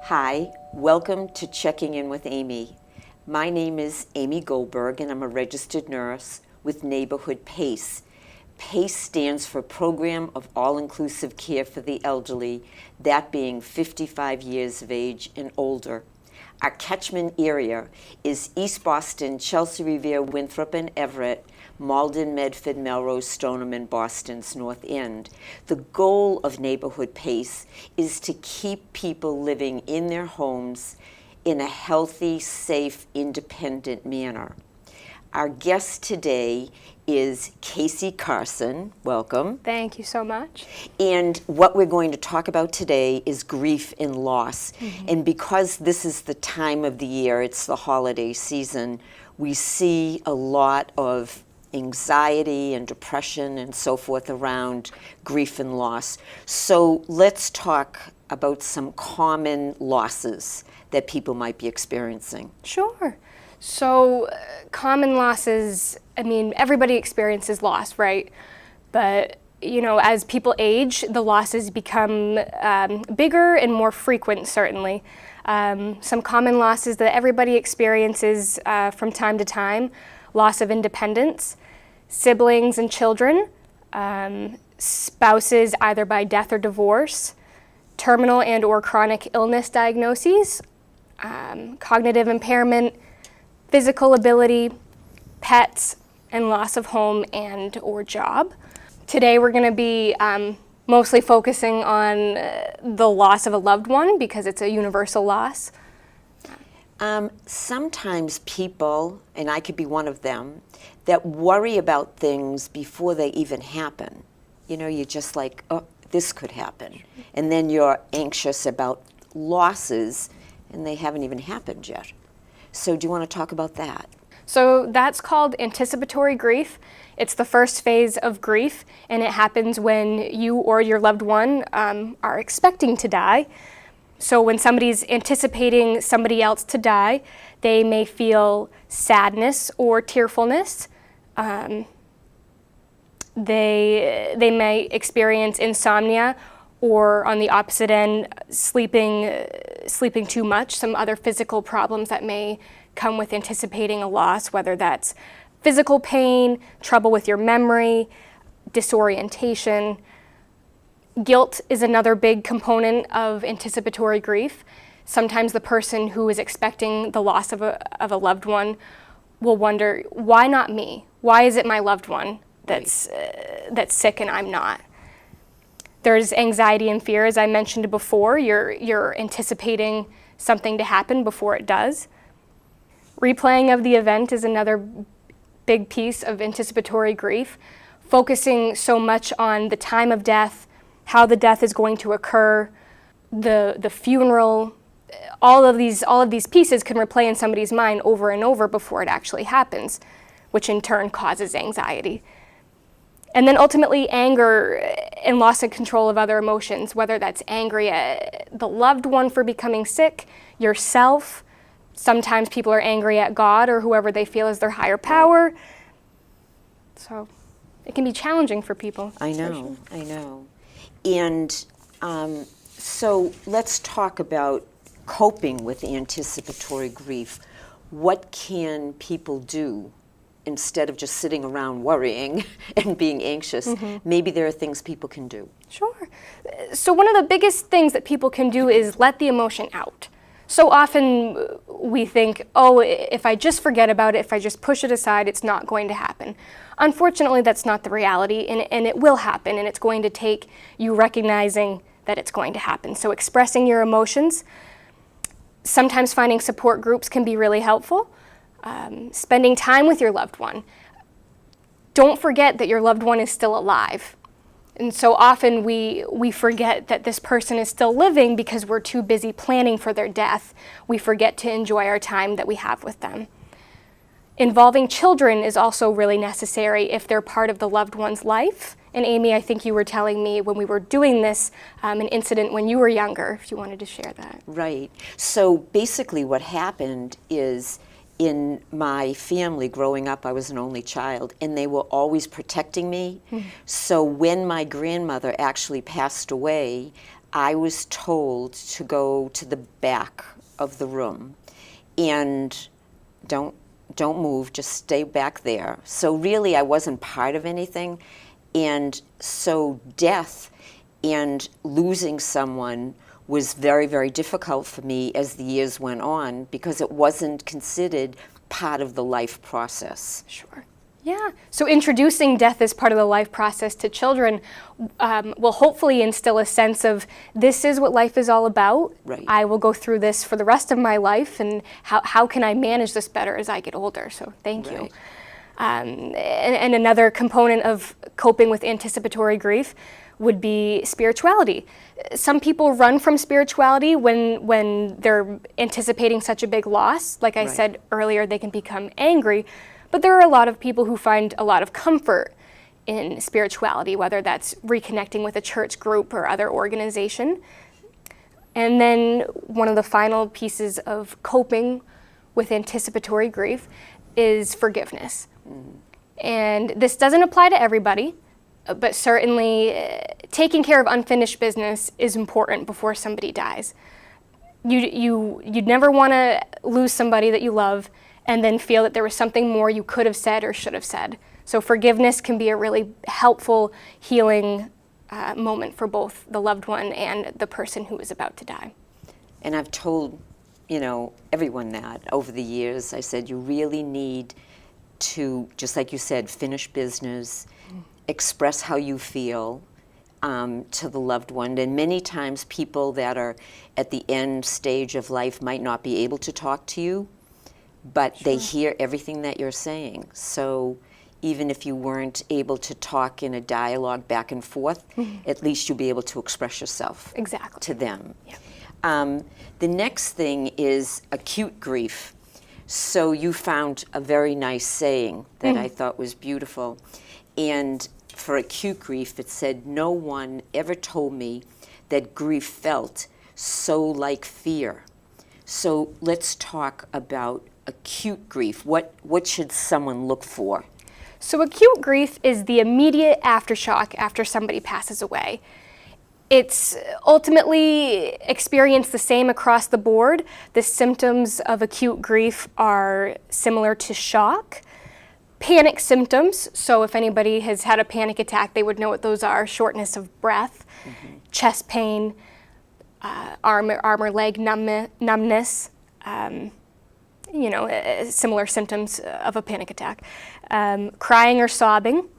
Hi, welcome to Checking In with Amy. My name is Amy Goldberg and I'm a registered nurse with Neighborhood PACE. PACE stands for Program of All-Inclusive Care for the Elderly, that being 55 years of age and older. Our catchment area is East Boston, Chelsea, Revere, Winthrop, and Everett, Malden, Medford, Melrose, Stoneham, and Boston's North End. The goal of Neighborhood PACE is to keep people living in their homes in a healthy, safe, independent manner. Our guest today is Casey Carson. Welcome. Thank you so much. And what we're going to talk about today is grief and loss. And because this is the time of the year, it's the holiday season, we see a lot of anxiety and depression and so forth around grief and loss. So let's talk about some common losses that people might be experiencing. Sure. So common losses, I mean, everybody experiences loss, right? But, you know, as people age, the losses become bigger and more frequent, certainly. Some common losses that everybody experiences from time to time: loss of independence, siblings and children, spouses either by death or divorce, terminal and or chronic illness diagnoses, cognitive impairment, physical ability, pets, and loss of home and or job. Today we're going to be mostly focusing on the loss of a loved one because it's a universal loss. Sometimes people, and I could be one of them, that worry about things before they even happen. You know, you're just like, oh, this could happen. And then you're anxious about losses, and they haven't even happened yet. So do you want to talk about that? So that's called anticipatory grief. It's the first phase of grief, and it happens when you or your loved one are expecting to die. So when somebody's anticipating somebody else to die, they may feel sadness or tearfulness. They may experience insomnia, or on the opposite end, sleeping too much, some other physical problems that may come with anticipating a loss, whether that's physical pain, trouble with your memory, disorientation. Guilt is another big component of anticipatory grief. Sometimes the person who is expecting the loss of a loved one will wonder, why not me? Why is it my loved one that's sick and I'm not? There's anxiety and fear, as I mentioned before. You're anticipating something to happen before it does. Replaying of the event is another big piece of anticipatory grief, focusing so much on the time of death, how the death is going to occur, the funeral. All of these pieces can replay in somebody's mind over and over before it actually happens, which in turn causes anxiety. And then ultimately anger and loss of control of other emotions, whether that's angry at the loved one for becoming sick, yourself. Sometimes people are angry at God or whoever they feel is their higher power. So it can be challenging for people. I know. And so let's talk about coping with anticipatory grief. What can people do instead of just sitting around worrying and being anxious? Maybe there are things people can do. Sure. So one of the biggest things that people can do is let the emotion out. So often we think, oh, if I just forget about it, if I just push it aside, it's not going to happen. Unfortunately, that's not the reality, and it will happen, and it's going to take you recognizing that it's going to happen. So expressing your emotions. Sometimes finding support groups can be really helpful. Spending time with your loved one. Don't forget that your loved one is still alive. And so often we forget that this person is still living because we're too busy planning for their death. We forget to enjoy our time that we have with them. Involving children is also really necessary if they're part of the loved one's life. And Amy, I think you were telling me when we were doing this, an incident when you were younger, if you wanted to share that. Right. So basically what happened is, in my family growing up, I was an only child, and they were always protecting me. So when my grandmother actually passed away, I was told to go to the back of the room and don't move, just stay back there. So really I wasn't part of anything. And so death and losing someone was very, very difficult for me as the years went on because it wasn't considered part of the life process. Sure. Yeah. So introducing death as part of the life process to children will hopefully instill a sense of this is what life is all about. Right. I will go through this for the rest of my life, and how can I manage this better as I get older? So thank you. And another component of coping with anticipatory grief would be spirituality. Some people run from spirituality when they're anticipating such a big loss. Like I said earlier, they can become angry. But there are a lot of people who find a lot of comfort in spirituality, whether that's reconnecting with a church group or other organization. And then one of the final pieces of coping with anticipatory grief is forgiveness. And this doesn't apply to everybody, but certainly taking care of unfinished business is important before somebody dies. You'd never want to lose somebody that you love and then feel that there was something more you could have said or should have said. So forgiveness can be a really helpful, healing moment for both the loved one and the person who is about to die. And I've told, everyone that over the years. I said, you really need to, just like you said, finish business, express how you feel to the loved one. And many times people that are at the end stage of life might not be able to talk to you, but they hear everything that you're saying. So even if you weren't able to talk in a dialogue back and forth, at least you'll be able to express yourself to them. Yeah. The next thing is acute grief. So you found a very nice saying that I thought was beautiful. And for acute grief, it said, no one ever told me that grief felt so like fear. So let's talk about acute grief. What should someone look for? So acute grief is the immediate aftershock after somebody passes away. It's ultimately experienced the same across the board. The symptoms of acute grief are similar to shock. Panic symptoms, so if anybody has had a panic attack, they would know what those are: shortness of breath, chest pain, arm or leg numbness, similar symptoms of a panic attack. Crying or sobbing,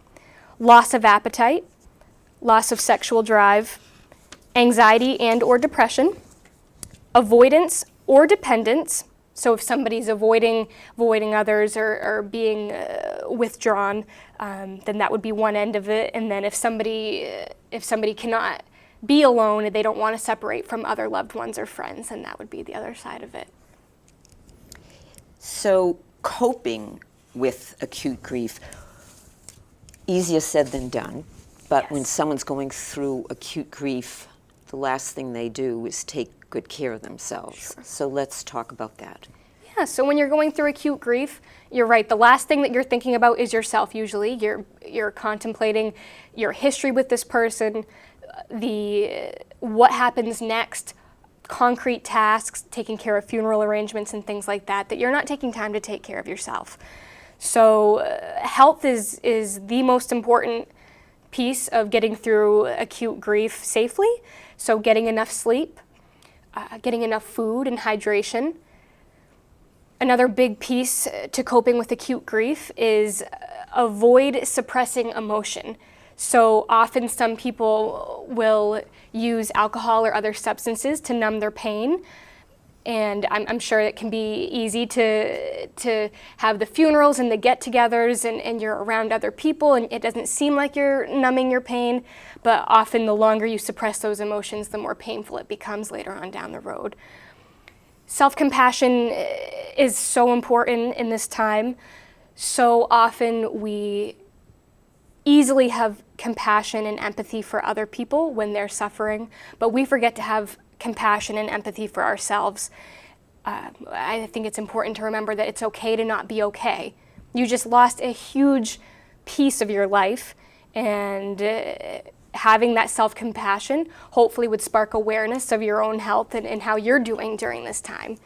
loss of appetite, loss of sexual drive, anxiety and or depression, avoidance or dependence. So if somebody's avoiding others or being withdrawn, then that would be one end of it. And then if somebody cannot be alone and they don't want to separate from other loved ones or friends, then that would be the other side of it. So coping with acute grief, easier said than done, but when someone's going through acute grief, the last thing they do is take good care of themselves. So let's talk about that. Yeah, so when you're going through acute grief, you're right, the last thing that you're thinking about is yourself usually. You're contemplating your history with this person, what happens next, concrete tasks, taking care of funeral arrangements and things like that you're not taking time to take care of yourself. So health is the most important piece of getting through acute grief safely. So getting enough sleep, getting enough food and hydration. Another big piece to coping with acute grief is avoid suppressing emotion. So often some people will use alcohol or other substances to numb their pain. And I'm sure it can be easy to have the funerals and the get-togethers and you're around other people and it doesn't seem like you're numbing your pain, but often the longer you suppress those emotions, the more painful it becomes later on down the road. Self-compassion is so important in this time. So often we easily have compassion and empathy for other people when they're suffering, but we forget to have compassion and empathy for ourselves. I think it's important to remember that it's okay to not be okay. You just lost a huge piece of your life, and having that self-compassion hopefully would spark awareness of your own health and how you're doing during this time.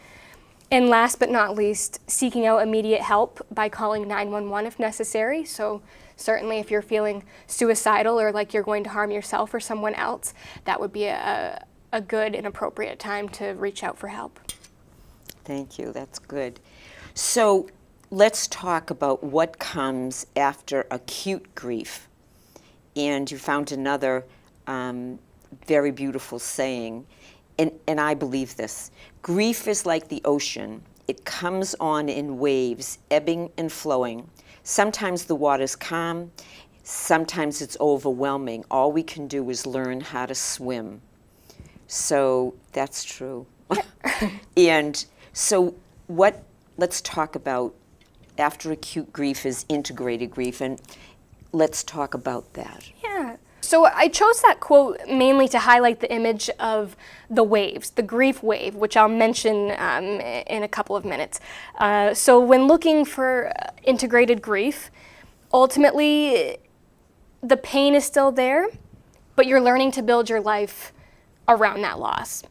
And last but not least, seeking out immediate help by calling 911 if necessary. So certainly if you're feeling suicidal or like you're going to harm yourself or someone else, that would be a good and appropriate time to reach out for help. Thank you, that's good. So let's talk about what comes after acute grief. And you found another very beautiful saying, and I believe this. Grief is like the ocean. It comes on in waves, ebbing and flowing. Sometimes the water's calm, sometimes it's overwhelming. All we can do is learn how to swim. So that's true. And so let's talk about after acute grief is integrated grief, and let's talk about that. Yeah. So I chose that quote mainly to highlight the image of the waves, the grief wave, which I'll mention in a couple of minutes. So when looking for integrated grief, ultimately the pain is still there, but you're learning to build your life around that loss,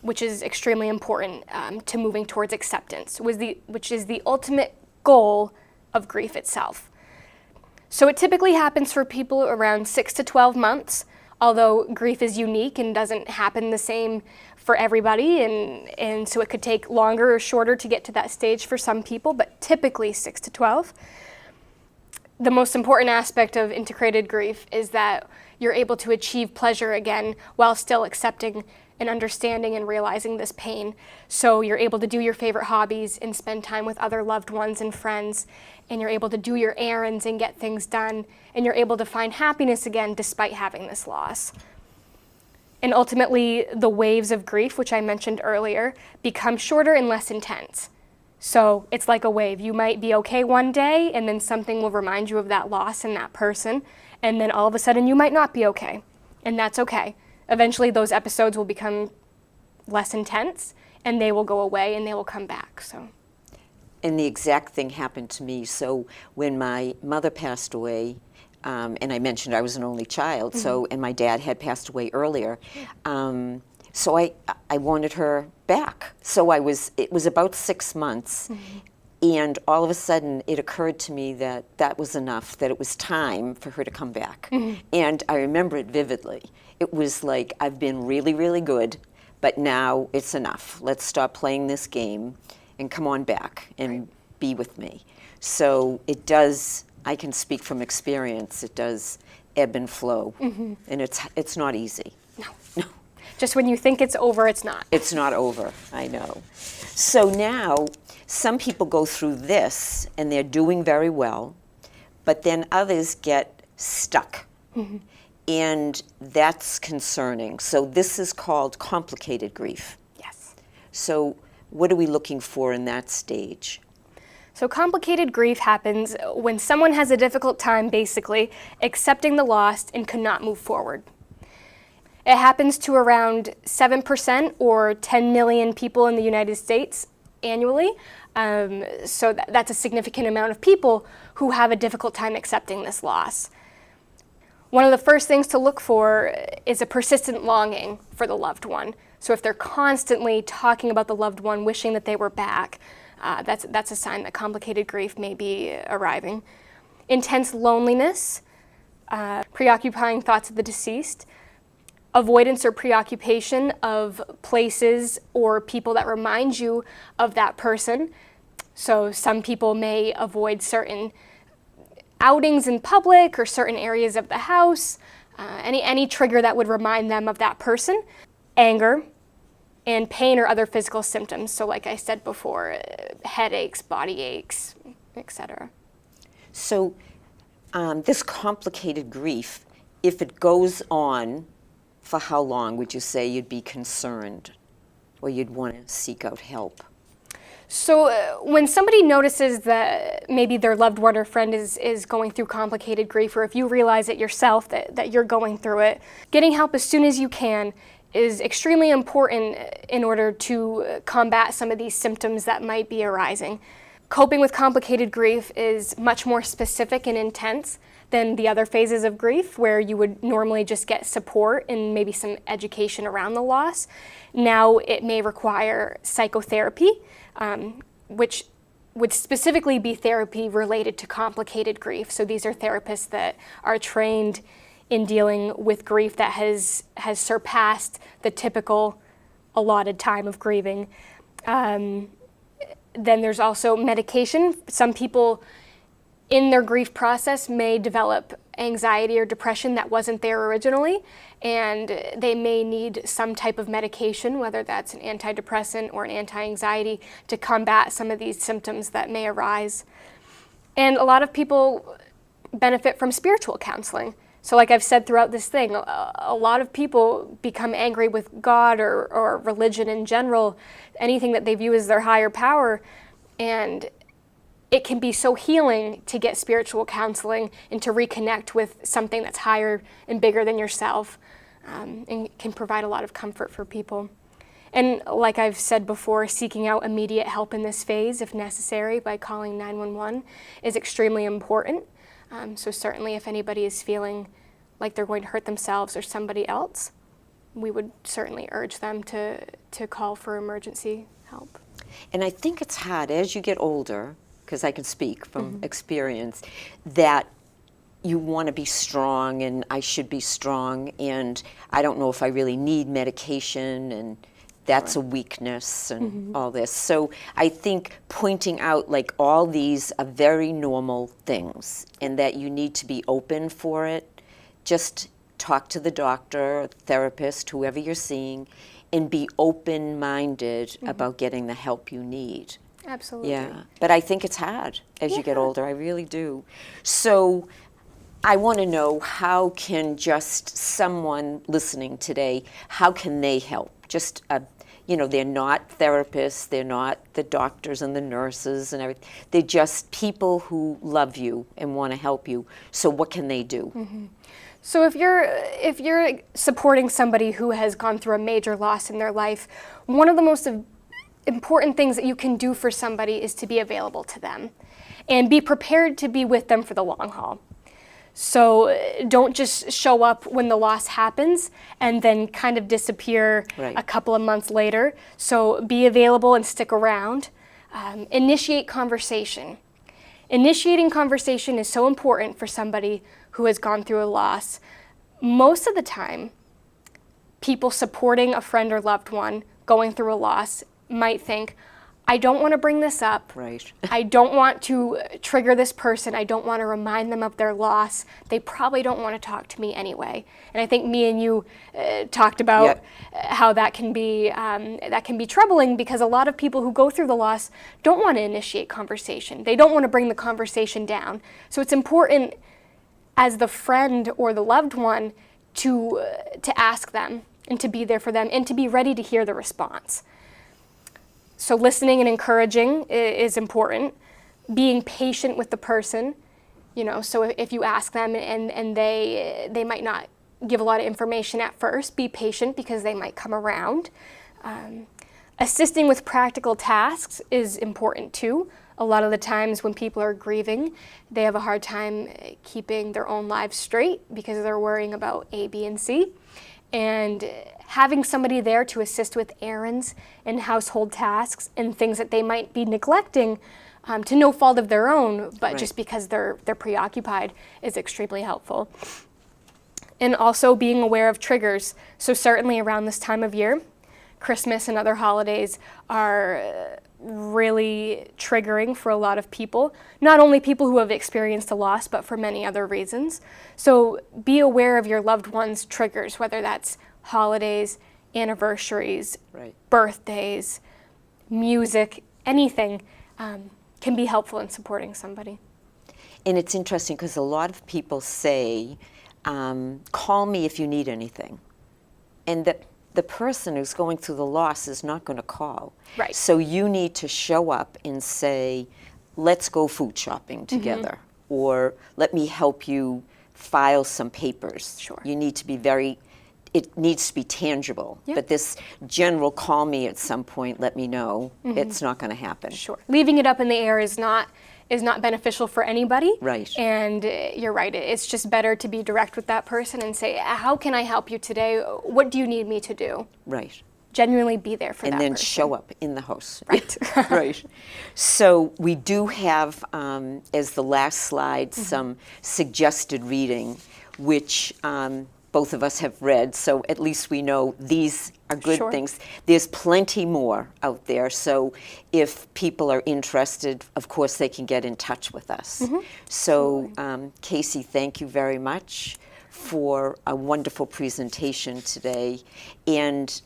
which is extremely important to moving towards acceptance, which is the ultimate goal of grief itself. So it typically happens for people around 6 to 12 months, although grief is unique and doesn't happen the same for everybody, and so it could take longer or shorter to get to that stage for some people, but typically 6 to 12. The most important aspect of integrated grief is that you're able to achieve pleasure again while still accepting and understanding and realizing this pain. So you're able to do your favorite hobbies and spend time with other loved ones and friends, and you're able to do your errands and get things done, and you're able to find happiness again despite having this loss. And ultimately, the waves of grief, which I mentioned earlier, become shorter and less intense. So it's like a wave. You might be okay one day, and then something will remind you of that loss and that person, and then all of a sudden you might not be okay, and that's okay. Eventually those episodes will become less intense, and they will go away and they will come back. So. And the exact thing happened to me. So when my mother passed away, and I mentioned I was an only child, and my dad had passed away earlier, so I wanted her back. So it was about 6 months, and all of a sudden it occurred to me that that was enough, that it was time for her to come back. And I remember it vividly. It was like, I've been really, really good, but now it's enough. Let's stop playing this game and come on back and be with me. So it does, I can speak from experience, it does ebb and flow. And it's not easy. No. Just when you think it's over, it's not. It's not over, I know. So now, some people go through this and they're doing very well, but then others get stuck. And that's concerning. So this is called complicated grief. Yes. So what are we looking for in that stage? So complicated grief happens when someone has a difficult time, basically, accepting the loss and cannot move forward. It happens to around 7% or 10 million people in the United States annually. So that's a significant amount of people who have a difficult time accepting this loss. One of the first things to look for is a persistent longing for the loved one. So if they're constantly talking about the loved one, wishing that they were back, that's a sign that complicated grief may be arriving. Intense loneliness, preoccupying thoughts of the deceased, avoidance or preoccupation of places or people that remind you of that person. So some people may avoid certain outings in public or certain areas of the house, any trigger that would remind them of that person. Anger and pain or other physical symptoms. So like I said before, headaches, body aches, etc. So this complicated grief, if it goes on, for how long would you say you'd be concerned or you'd want to seek out help? So when somebody notices that maybe their loved one or friend is going through complicated grief, or if you realize it yourself that you're going through it, getting help as soon as you can is extremely important in order to combat some of these symptoms that might be arising. coping with complicated grief is much more specific and intense than the other phases of grief, where you would normally just get support and maybe some education around the loss. Now it may require psychotherapy, which would specifically be therapy related to complicated grief. So these are therapists that are trained in dealing with grief that has surpassed the typical allotted time of grieving. Then there's also medication. Some people in their grief process may develop anxiety or depression that wasn't there originally, and they may need some type of medication, whether that's an antidepressant or an anti-anxiety, to combat some of these symptoms that may arise. And a lot of people benefit from spiritual counseling. So like I've said throughout this thing, a lot of people become angry with God or religion in general, anything that they view as their higher power, and it can be so healing to get spiritual counseling and to reconnect with something that's higher and bigger than yourself, and can provide a lot of comfort for people. And like I've said before, seeking out immediate help in this phase, if necessary, by calling 911 is extremely important. So certainly if anybody is feeling like they're going to hurt themselves or somebody else, we would certainly urge them to call for emergency help. And I think it's hard as you get older, because I can speak from experience, that you want to be strong and I should be strong and I don't know if I really need medication and that's a weakness and all this. So I think pointing out like all these are very normal things and that you need to be open for it. Just talk to the doctor, therapist, whoever you're seeing, and be open-minded about getting the help you need. Absolutely. Yeah, but I think it's hard as you get older. I really do. So I want to know, how can just someone listening today, how can they help? Just, they're not therapists, they're not the doctors and the nurses and everything. They're just people who love you and want to help you. So what can they do? So if you're supporting somebody who has gone through a major loss in their life, one of the most important things that you can do for somebody is to be available to them and be prepared to be with them for the long haul. So don't just show up when the loss happens and then kind of disappear a couple of months later. So be available and stick around. Initiate conversation. Initiating conversation is so important for somebody who has gone through a loss. Most of the time, people supporting a friend or loved one going through a loss might think, I don't want to bring this up. Right. I don't want to trigger this person. I don't want to remind them of their loss. They probably don't want to talk to me anyway. And I think me and you talked about how that can be troubling, because a lot of people who go through the loss don't want to initiate conversation. They don't want to bring the conversation down. So it's important as the friend or the loved one to ask them and to be there for them and to be ready to hear the response. So listening and encouraging is important. Being patient with the person, so if you ask them and they might not give a lot of information at first, be patient because they might come around. Assisting with practical tasks is important too. A lot of the times when people are grieving, they have a hard time keeping their own lives straight because they're worrying about A, B, and C. And having somebody there to assist with errands and household tasks and things that they might be neglecting to no fault of their own, but just because they're preoccupied, is extremely helpful. And also being aware of triggers. So certainly around this time of year, Christmas and other holidays are really triggering for a lot of people, not only people who have experienced a loss, but for many other reasons. So be aware of your loved one's triggers, whether that's holidays, anniversaries, birthdays, music, anything can be helpful in supporting somebody. And it's interesting because a lot of people say, call me if you need anything. And that the person who's going through the loss is not going to call. Right. So you need to show up and say, let's go food shopping together, or let me help you file some papers. Sure. You need to be very it needs to be tangible. Yeah. But this general call me at some point, let me know, it's not going to happen. Sure. Leaving it up in the air is not beneficial for anybody. Right. And you're right. It's just better to be direct with that person and say, how can I help you today? What do you need me to do? Right. Genuinely be there for that And then person. show up in the house. Right. Right. So we do have, as the last slide, some suggested reading, which both of us have read, so at least we know these are good Sure. things. There's plenty more out there, so if people are interested, of course, they can get in touch with us. So, Casey, thank you very much for a wonderful presentation today. And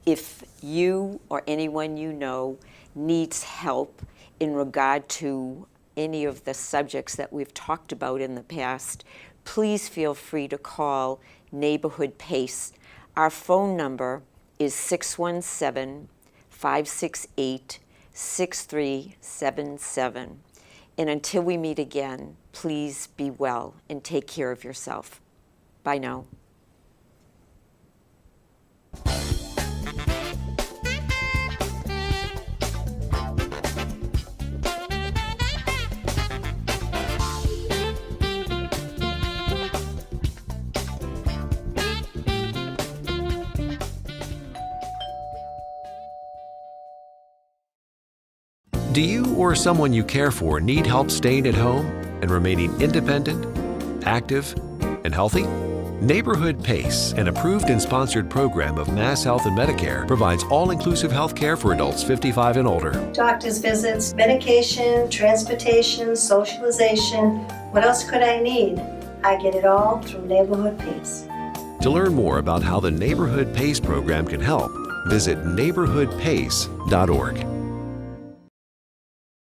if you or anyone you know needs help in regard to any of the subjects that we've talked about in the past, please feel free to call Neighborhood PACE. Our phone number is 617-568-6377. And until we meet again, please be well and take care of yourself. Bye now. Do you or someone you care for need help staying at home and remaining independent, active, and healthy? Neighborhood PACE, an approved and sponsored program of Mass Health and Medicare, provides all-inclusive health care for adults 55 and older. Doctor's visits, medication, transportation, socialization. What else could I need? I get it all through Neighborhood PACE. To learn more about how the Neighborhood PACE program can help, visit neighborhoodpace.org.